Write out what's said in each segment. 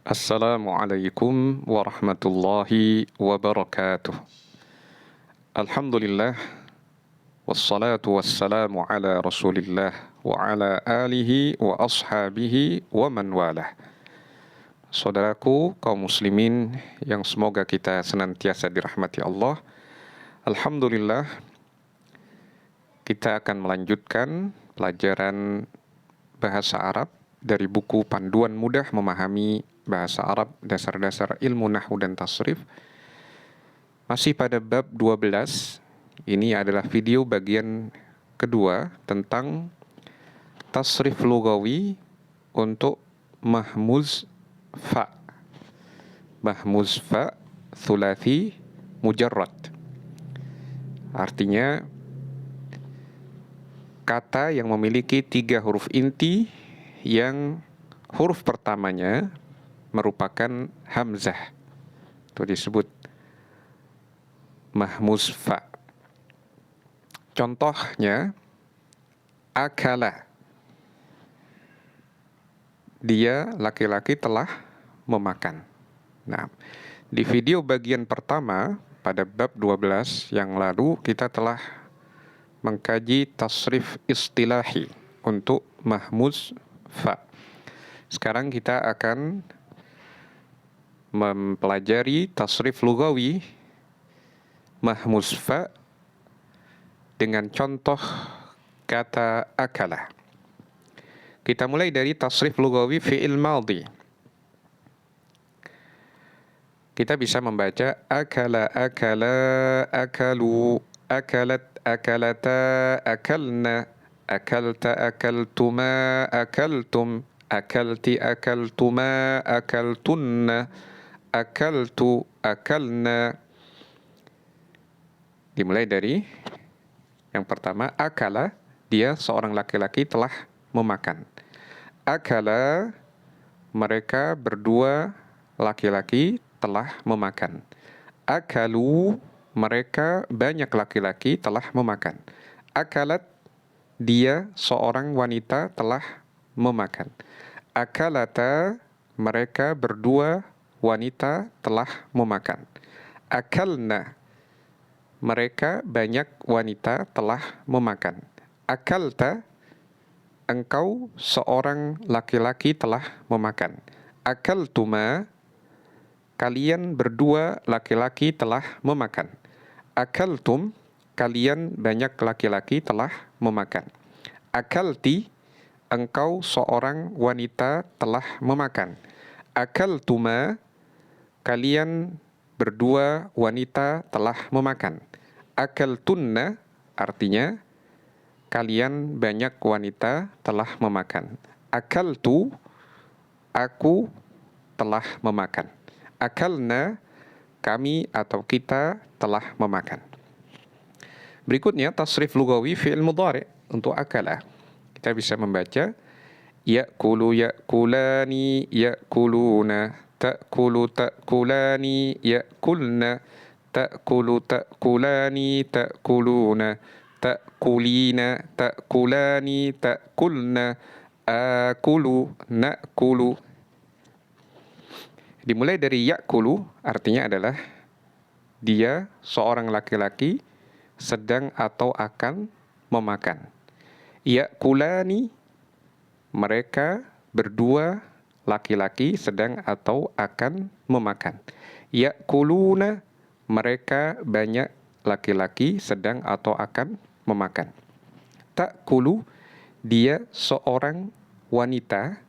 Assalamualaikum warahmatullahi wabarakatuh. Alhamdulillah, wassalatu wassalamu ala rasulillah wa ala alihi wa ashabihi wa man walah. Saudaraku kaum muslimin yang semoga kita senantiasa dirahmati Allah. Alhamdulillah, kita akan melanjutkan pelajaran bahasa Arab dari buku Panduan Mudah Memahami Bahasa Arab Dasar-Dasar Ilmu Nahwu dan Tasrif. Masih pada bab 12, ini adalah video bagian kedua tentang tasrif lugawi untuk mahmuz fa. Mahmuz fa thulathi mujarrad. Artinya kata yang memiliki 3 huruf inti yang huruf pertamanya merupakan hamzah. Itu disebut mahmuz fa. Contohnya akala. Dia laki-laki telah memakan. Nah, di video bagian pertama pada bab 12 yang lalu kita telah mengkaji tasrif istilahi untuk mahmuz fa. Sekarang kita akan mempelajari tasrif lugawi mahmuz fa dengan contoh kata akala. Kita mulai dari tasrif lugawi fi'il madhi. Kita bisa membaca akala, akala, akalu, akalat, akalata, akalna, akalta, akaltuma, akaltum, akalti, akaltuma, akaltunna, akaltu, akalna. Dimulai dari yang pertama, akala, dia seorang laki-laki telah memakan. Akala, mereka berdua laki-laki telah memakan. Akalu, mereka banyak laki-laki telah memakan. Akalat, dia seorang wanita telah memakan. Akalata, mereka berdua wanita telah memakan. Akalna, mereka banyak wanita telah memakan. Akalta, engkau seorang laki-laki telah memakan. Akaltuma, kalian berdua laki-laki telah memakan. Akaltum, kalian banyak laki-laki telah memakan. Akalti, engkau seorang wanita telah memakan. Akaltuma, kalian berdua wanita telah memakan. Akaltunna, artinya kalian banyak wanita telah memakan. Akaltu, aku telah memakan. Akalna, kami atau kita telah memakan. Berikutnya tasrif lugawi fi'il mudhari' untuk akala. Kita bisa membaca ya'kulu ya'kulani ya'kuluna, ta'kulu ta'kulani ya'kulna, ta'kulu ta'kulani ta'kuluna, ta'kulina ta'kulani ta'kulna, akulu na'kulu. Dimulai dari ya'kulu, artinya adalah dia seorang laki-laki sedang atau akan memakan. Ya'kulani, mereka berdua laki-laki sedang atau akan memakan. Ya'kuluna, mereka banyak laki-laki sedang atau akan memakan. Ta'kulu, dia seorang wanita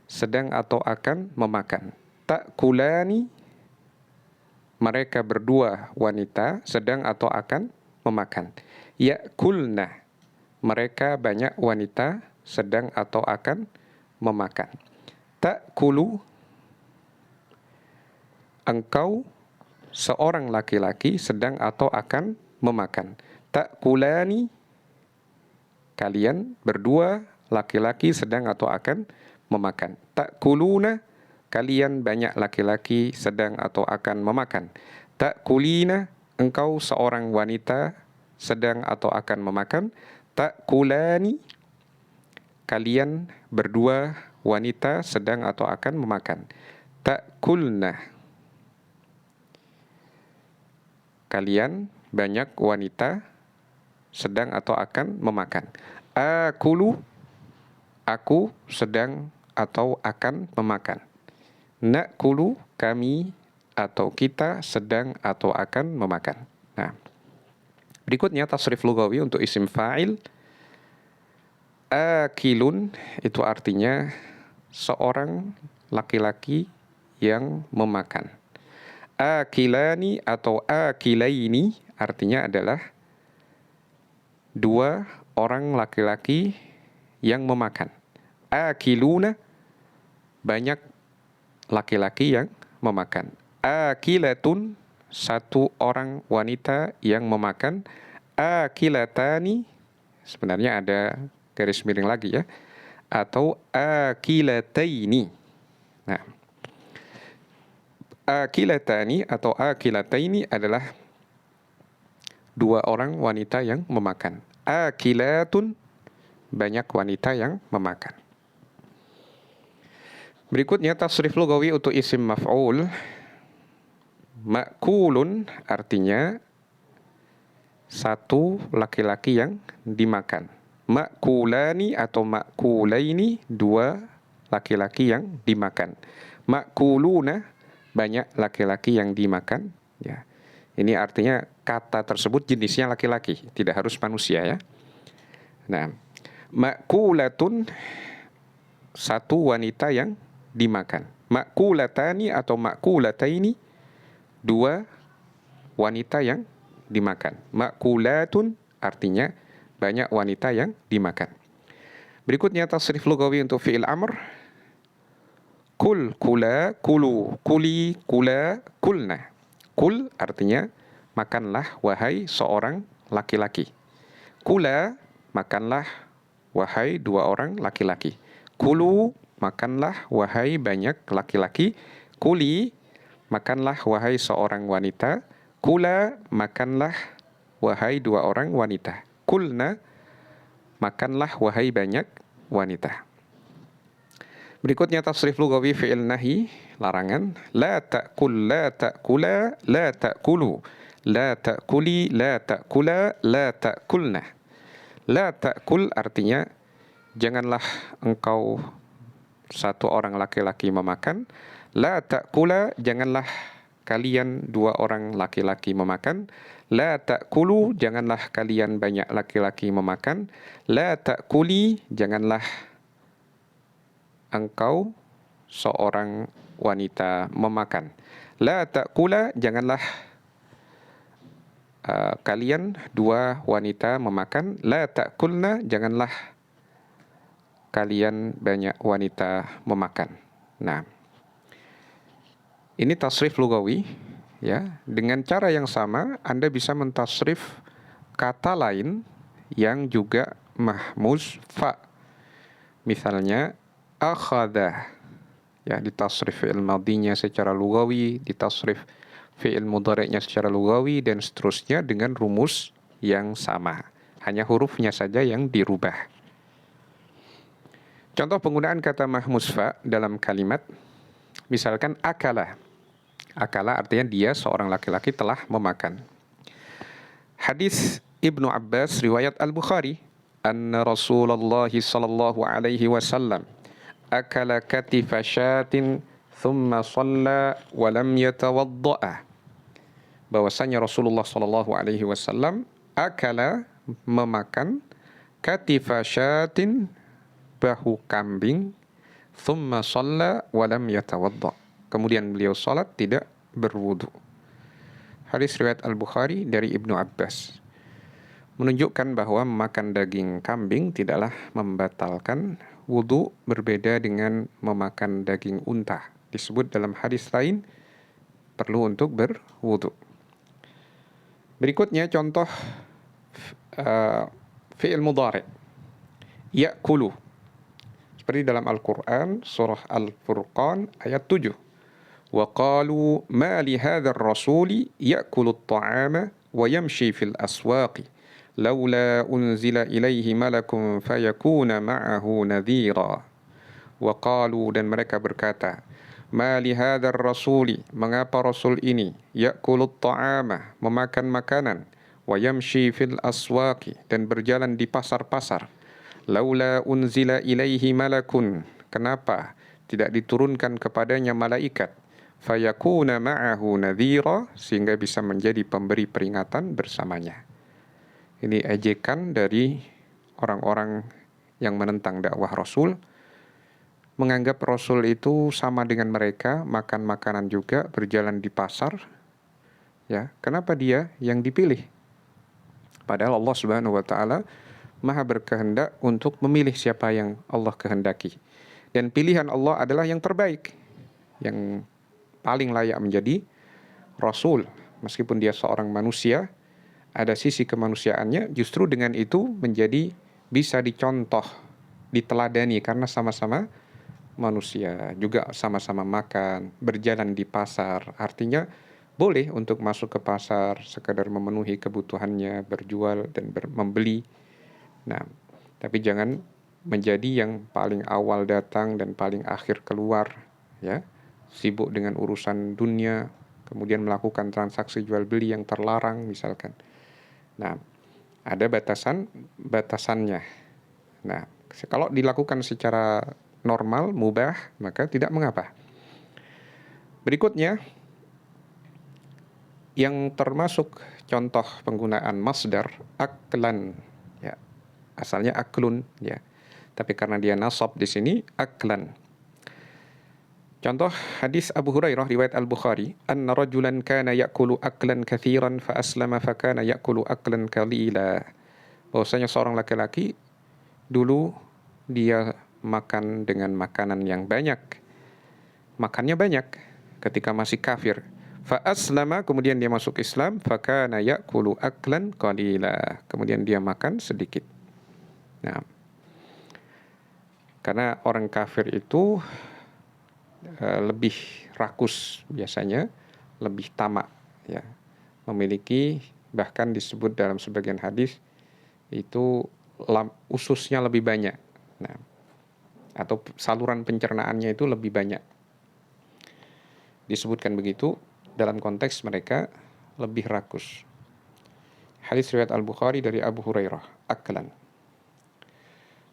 sedang atau akan memakan. Ta'kulani, mereka berdua wanita sedang atau akan memakan. Ya'kulna, mereka banyak wanita sedang atau akan memakan. Ta'kulu, engkau seorang laki-laki sedang atau akan memakan. Ta'kulani, kalian berdua laki-laki sedang atau akan memakan. Ta'kuluna, kalian banyak laki-laki sedang atau akan memakan. Ta'kulina, engkau seorang wanita sedang atau akan memakan. Ta'kulani, kalian berdua wanita sedang atau akan memakan. ta'kulna. Kalian banyak wanita sedang atau akan memakan. Akulu, aku sedang atau akan memakan. Na'kulu, kami atau kita sedang atau akan memakan. Nah, berikutnya tasrif lugawi untuk isim fa'il. Akilun itu artinya seorang laki-laki yang memakan. Akilani atau akilaini artinya adalah dua orang laki-laki yang memakan. Akiluna, banyak laki-laki yang memakan. Akilatun, satu orang wanita yang memakan. Akilatani, sebenarnya ada garis miring lagi ya, atau akilataini. Nah, akilatani atau akilataini adalah dua orang wanita yang memakan. Akilatun, banyak wanita yang memakan. Berikutnya tasrif lugawi untuk isim maf'ul. Ma'kulun artinya satu laki-laki yang dimakan. Ma'kulani atau ma'kulaini, dua laki-laki yang dimakan. Ma'kuluna, banyak laki-laki yang dimakan. Ya. Ini artinya kata tersebut jenisnya laki-laki, tidak harus manusia ya. Nah, ma'kulatun, satu wanita yang dimakan. Ma'kulatani atau ma'kulataini, dua wanita yang dimakan. Ma'kulatun artinya banyak wanita yang dimakan. Berikutnya tasrif lugawi untuk fi'il amr. Kul, kula, kulu, kuli, kula, kulna. Kul artinya makanlah wahai seorang laki-laki. Kula, makanlah wahai dua orang laki-laki. Kulu, makanlah wahai banyak laki-laki. Kuli, makanlah wahai seorang wanita. Kula, makanlah wahai dua orang wanita. Kulna, makanlah wahai banyak wanita. Berikutnya tasrif lugawi fi'il nahi, larangan. La ta'kul, la ta'kula, la ta'kulu. La ta'kuli, la ta'kula, la ta'kulna. La ta'kul artinya janganlah engkau satu orang laki-laki memakan. La ta'kula, janganlah kalian dua orang laki-laki memakan. La ta'kulu, janganlah kalian banyak laki-laki memakan. La ta'kuli, janganlah engkau seorang wanita memakan. La ta'kula, janganlah kalian dua wanita memakan. La ta'kulna, janganlah kalian banyak wanita memakan. Nah, ini tasrif lugawi ya. Dengan cara yang sama Anda bisa mentasrif kata lain yang juga mahmuz fa. Misalnya akhadha, ya, ditasrif fi'il madhinya secara lugawi, ditasrif fi'il mudhari'nya secara lugawi, dan seterusnya dengan rumus yang sama. Hanya hurufnya saja yang dirubah. Contoh penggunaan kata mahmuz fa dalam kalimat, misalkan akala. Akala artinya dia seorang laki-laki telah memakan. Hadis Ibnu Abbas riwayat Al-Bukhari, anna Rasulullah sallallahu alaihi wasallam akala katifa syatin thumma shalla wa lam yatawadda'a. Bahwasanya Rasulullah sallallahu alaihi wasallam akala, memakan, katifa syatin, bahu kambing, thumma shalla wa lam yatawadda'. Kemudian beliau salat tidak berwudu. Hadis riwayat Al-Bukhari dari Ibnu Abbas menunjukkan bahwa memakan daging kambing tidaklah membatalkan wudu, berbeda dengan memakan daging unta. Disebut dalam hadis lain perlu untuk berwudu. Berikutnya contoh fi'il mudhari', ya'kulu. Seperti dalam Al-Quran surah Al-Furqan ayat 7. Wa qalu ma li hadzal rasuli ya'kulu at-ta'ama wa yamshi fil aswaqi laula unzila ilaihi malakun fayakuna ma'ahu nadhira. Wa qalu, dan mereka berkata, Ma li hadzal rasuli, mengapa rasul ini ya'kulut ta'ama, memakan makanan, wa yamshi fil aswaqi, dan berjalan di pasar-pasar. Laula unzila ilaihi malakun, kenapa tidak diturunkan kepadanya malaikat, fayakuna ma'ahu nadhira, sehingga bisa menjadi pemberi peringatan bersamanya. Ini ejekan dari orang-orang yang menentang dakwah Rasul, menganggap Rasul itu sama dengan mereka, makan makanan juga, berjalan di pasar. Ya, kenapa dia yang dipilih? Padahal Allah Subhanahu wa taala Maha berkehendak untuk memilih siapa yang Allah kehendaki. Dan pilihan Allah adalah yang terbaik, yang paling layak menjadi Rasul. Meskipun dia seorang manusia, ada sisi kemanusiaannya, justru dengan itu menjadi bisa dicontoh, diteladani, karena sama-sama manusia, juga sama-sama makan, berjalan di pasar. Artinya boleh untuk masuk ke pasar, sekadar memenuhi kebutuhannya, berjual dan membeli. Nah, tapi jangan menjadi yang paling awal datang dan paling akhir keluar, ya. Sibuk dengan urusan dunia, kemudian melakukan transaksi jual beli yang terlarang misalkan. Nah, ada batasannya. Nah, kalau dilakukan secara normal, mubah, maka tidak mengapa. Berikutnya, yang termasuk contoh penggunaan masdar, aklan, ya, asalnya aklun, ya, tapi karena dia nasab di sini, aklan. Contoh hadis Abu Hurairah riwayat Al-Bukhari, anna rajulan kana ya'kulu aklan katsiran fa aslama fa kana ya'kulu aklan qalila. Bahwasanya seorang laki-laki dulu dia makan dengan makanan yang banyak. Makannya banyak ketika masih kafir. Fa aslama, kemudian dia masuk Islam, fa kana ya'kulu aklan qalila. Kemudian dia makan sedikit. Nah, karena orang kafir itu lebih rakus biasanya, lebih tamak, ya, memiliki, bahkan disebut dalam sebagian hadis itu ususnya lebih banyak, nah, atau saluran pencernaannya itu lebih banyak. Disebutkan begitu dalam konteks mereka lebih rakus. Hadis riwayat Al-Bukhari dari Abu Hurairah, aklan.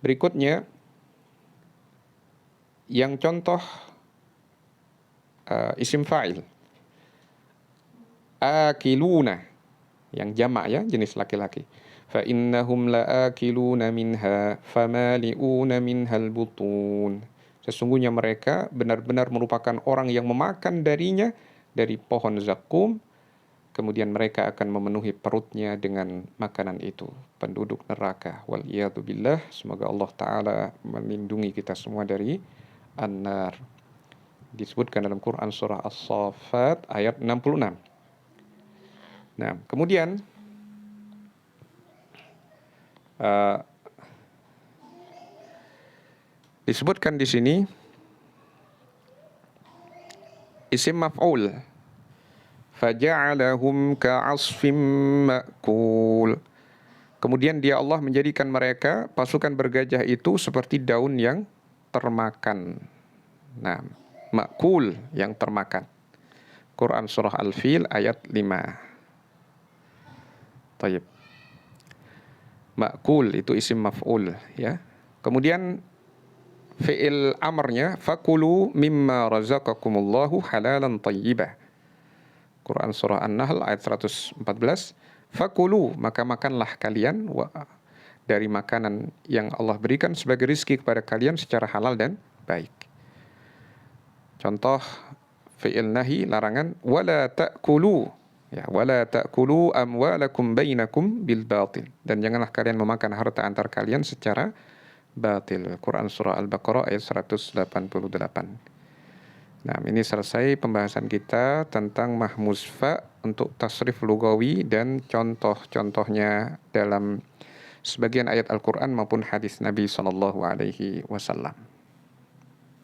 Berikutnya, yang contoh isim fa'il, akiluna, yang jamak, ya, jenis laki-laki. Fa innahum la'akiluna minha famali'una minhal butun. Sesungguhnya mereka benar-benar merupakan orang yang memakan darinya, dari pohon zakum, kemudian mereka akan memenuhi perutnya dengan makanan itu. Penduduk neraka, wal iyadu billah. Semoga Allah Ta'ala melindungi kita semua dari an-nar. Disebutkan dalam Quran surah As-Saffat ayat 66. Nah, kemudian disebutkan di sini isim maf'ul, faja'alahum ka'asfim ma'kul. Kemudian dia Allah menjadikan mereka, pasukan bergajah itu, seperti daun yang termakan. Nah, ma'kul, yang termakan. Quran surah Al-Fil ayat 5. Tayyib. Ma'kul itu isim maf'ul, ya. Kemudian fi'il amarnya, fakulu mimma razaqakumullahu halalan tayyibah. Quran surah An-Nahl ayat 114. Fakulu, maka makanlah kalian dari makanan yang Allah berikan sebagai rizki kepada kalian secara halal dan baik. Contoh fi'il nahi, larangan, wala ta'kulu, ya, wala ta'kulu amwalakum bainakum bil batil, dan janganlah kalian memakan harta antar kalian secara batil. Quran surah Al-Baqarah ayat 188. Nah, ini selesai pembahasan kita tentang mahmuz fa untuk tasrif lugawi dan contoh-contohnya dalam sebagian ayat Al-Quran maupun hadis Nabi SAW.